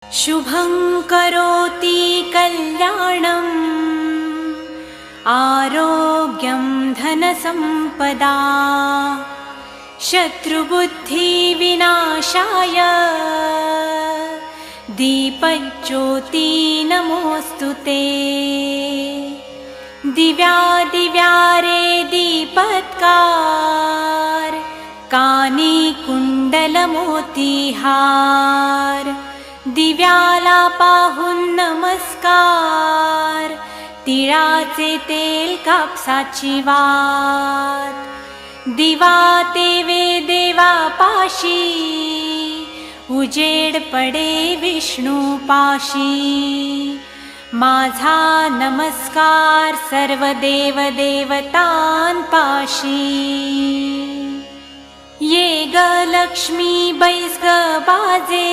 शुभं करोति कल्याणम् आरोग्यं धनसम्पदा शत्रुबुद्धिविनाशाय दीपज्योति नमोऽस्तु ते। दिव्या दिव्या रे दीपत्कार कानी कुंडलमोतीहार दिव्याला पाहून नमस्कार तिळाचे तेल कापसाची वात दिवा तेवे देवा पाशी उजेड पडे विष्णू पाशी माझा नमस्कार सर्व देव देवतांपाशी। ये ग लक्ष्मी बैस ग बाजे